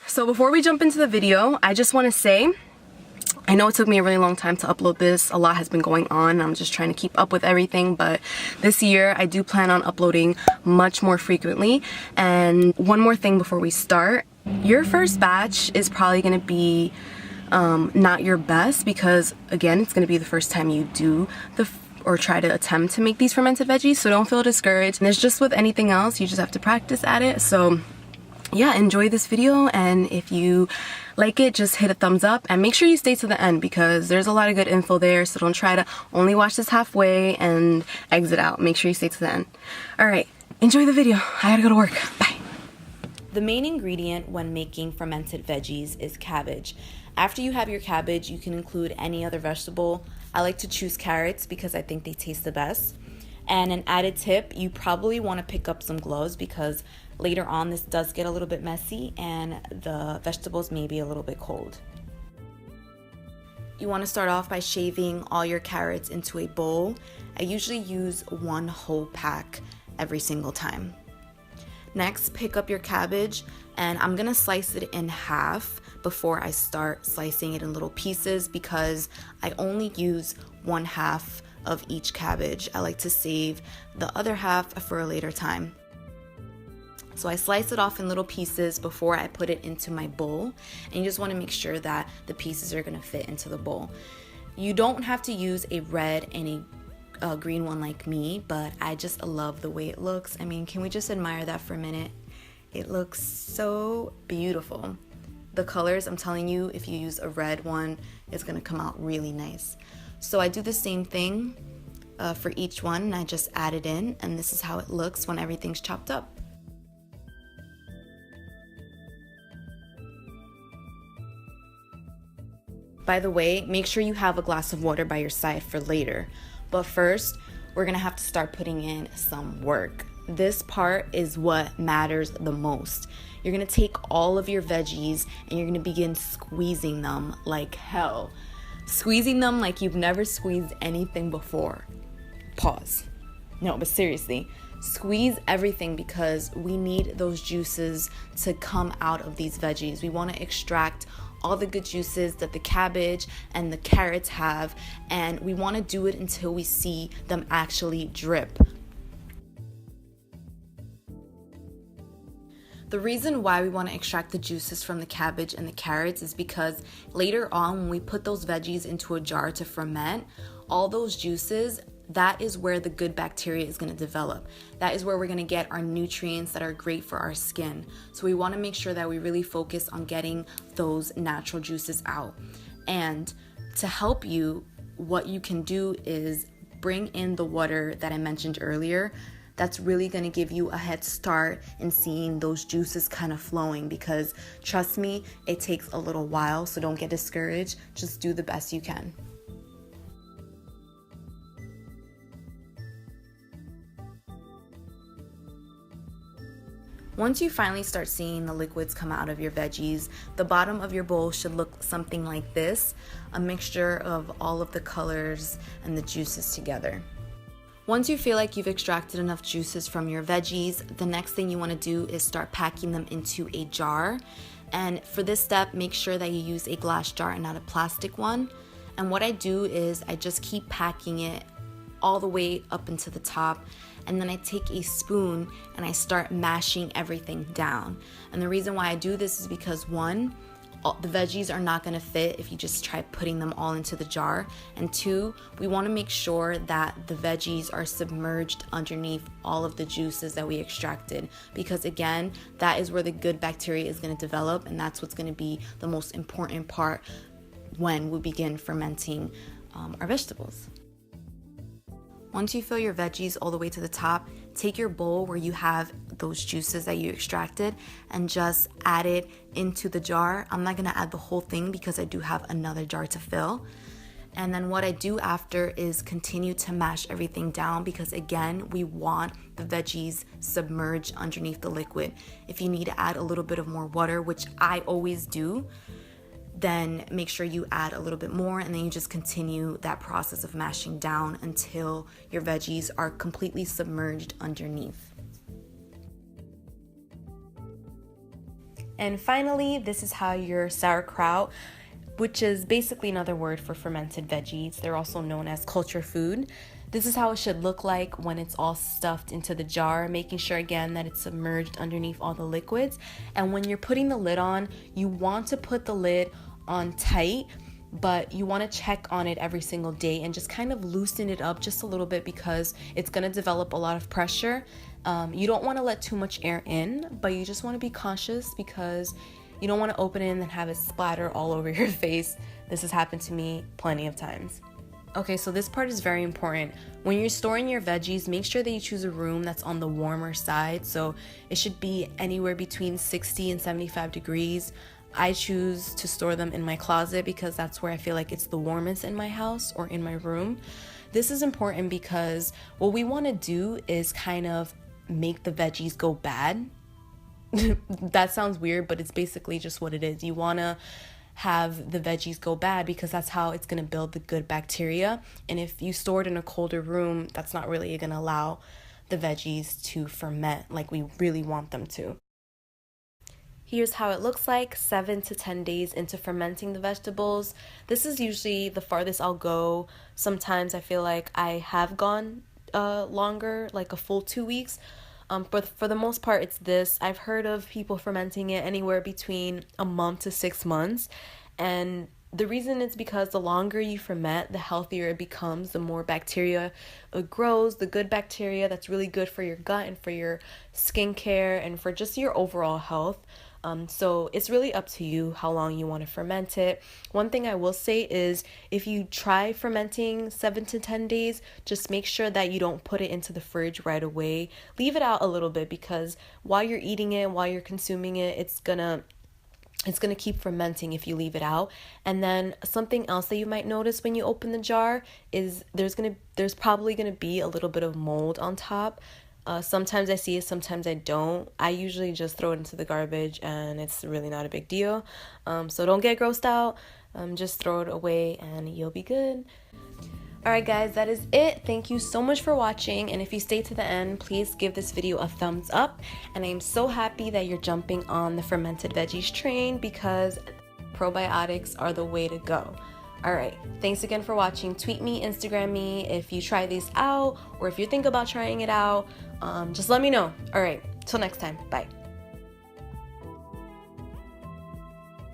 So before we jump into the video, I just want to say, I know it took me a really long time to upload this. A lot has been going on. I'm just trying to keep up with everything, but this year I do plan on uploading much more frequently. And one more thing before we start, your first batch is probably going to be not your best because, again, it's going to be the first time you do or try to attempt to make these fermented veggies, so don't feel discouraged. And it's just with anything else, you just have to practice at it. So yeah, enjoy this video, and if you like it, just hit a thumbs up and make sure you stay to the end because there's a lot of good info there, so don't try to only watch this halfway and exit out. Make sure you stay to the end. Alright, enjoy the video. I gotta go to work. Bye. The main ingredient when making fermented veggies is cabbage. After you have your cabbage, you can include any other vegetable. I like to choose carrots because I think they taste the best. And an added tip, you probably want to pick up some gloves because later on this does get a little bit messy and the vegetables may be a little bit cold. You want to start off by shaving all your carrots into a bowl. I usually use one whole pack every single time. Next, pick up your cabbage, and I'm going to slice it in half before I start slicing it in little pieces because I only use one half of each cabbage. I like to save the other half for a later time. So I slice it off in little pieces before I put it into my bowl, and you just want to make sure that the pieces are going to fit into the bowl. You don't have to use a red and a green one like me, but I just love the way it looks. I mean, can we just admire that for a minute? It looks so beautiful. The colors, I'm telling you, if you use a red one, it's going to come out really nice. So I do the same thing for each one, and I just add it in, and this is how it looks when everything's chopped up. By the way, make sure you have a glass of water by your side for later. But first, we're gonna have to start putting in some work. This part is what matters the most. You're gonna take all of your veggies and you're gonna begin squeezing them like hell. Squeezing them like you've never squeezed anything before. Pause. No, but seriously, squeeze everything because we need those juices to come out of these veggies. We want to extract all the good juices that the cabbage and the carrots have, and we want to do it until we see them actually drip. The reason why we want to extract the juices from the cabbage and the carrots is because later on when we put those veggies into a jar to ferment, all those juices, that is where the good bacteria is going to develop. That is where we're going to get our nutrients that are great for our skin. So we want to make sure that we really focus on getting those natural juices out. And to help you, what you can do is bring in the water that I mentioned earlier. That's really going to give you a head start in seeing those juices kind of flowing because trust me, it takes a little while, so don't get discouraged. Just do the best you can. Once you finally start seeing the liquids come out of your veggies, the bottom of your bowl should look something like this, a mixture of all of the colors and the juices together. Once you feel like you've extracted enough juices from your veggies, the next thing you want to do is start packing them into a jar. And for this step, make sure that you use a glass jar and not a plastic one. And what I do is I just keep packing it all the way up into the top, and then I take a spoon and I start mashing everything down. And the reason why I do this is because one, the veggies are not going to fit if you just try putting them all into the jar, and two, we want to make sure that the veggies are submerged underneath all of the juices that we extracted, because again, that is where the good bacteria is going to develop, and that's what's going to be the most important part when we begin fermenting our vegetables. Once you fill your veggies all the way to the top, take your bowl where you have those juices that you extracted and just add it into the jar. I'm not going to add the whole thing because I do have another jar to fill. And then what I do after is continue to mash everything down because again, we want the veggies submerged underneath the liquid. If you need to add a little bit of more water, which I always do, then make sure you add a little bit more, and then you just continue that process of mashing down until your veggies are completely submerged underneath. And finally, this is how your sauerkraut, which is basically another word for fermented veggies, they're also known as culture food. This is how it should look like when it's all stuffed into the jar, making sure again that it's submerged underneath all the liquids. And when you're putting the lid on, you want to put the lid on tight, but you want to check on it every single day and just kind of loosen it up just a little bit because it's going to develop a lot of pressure. You don't want to let too much air in, but you just want to be cautious because you don't want to open it and have it splatter all over your face. This has happened to me plenty of times. Okay, so this part is very important. When you're storing your veggies, make sure that you choose a room that's on the warmer side. So it should be anywhere between 60 and 75 degrees. I choose to store them in my closet because that's where I feel like it's the warmest in my house or in my room. This is important because what we want to do is kind of make the veggies go bad. That sounds weird, but it's basically just what it is. You want to have the veggies go bad because that's how it's going to build the good bacteria. And if you store it in a colder room, that's not really going to allow the veggies to ferment like we really want them to. Here's how it looks like 7 to 10 days into fermenting the vegetables. This is usually the farthest I'll go. Sometimes I feel like I have gone longer, like a full 2 weeks. But for the most part, it's this. I've heard of people fermenting it anywhere between a month to 6 months. And the reason is because the longer you ferment, the healthier it becomes, the more bacteria it grows, the good bacteria that's really good for your gut and for your skincare and for just your overall health. So it's really up to you how long you want to ferment it. One thing I will say is if you try fermenting 7 to 10 days, just make sure that you don't put it into the fridge right away. Leave it out a little bit because while you're eating it, while you're consuming it, it's gonna keep fermenting if you leave it out. And then something else that you might notice when you open the jar is there's probably gonna be a little bit of mold on top. Sometimes I see it, sometimes I don't. I usually just throw it into the garbage and it's really not a big deal. So don't get grossed out. Just throw it away and you'll be good. Alright guys, that is it. Thank you so much for watching, and if you stay to the end, please give this video a thumbs up. And I am so happy that you're jumping on the fermented veggies train because probiotics are the way to go. Alright, thanks again for watching. Tweet me, Instagram me if you try these out or if you think about trying it out. Just let me know. Alright, till next time. Bye.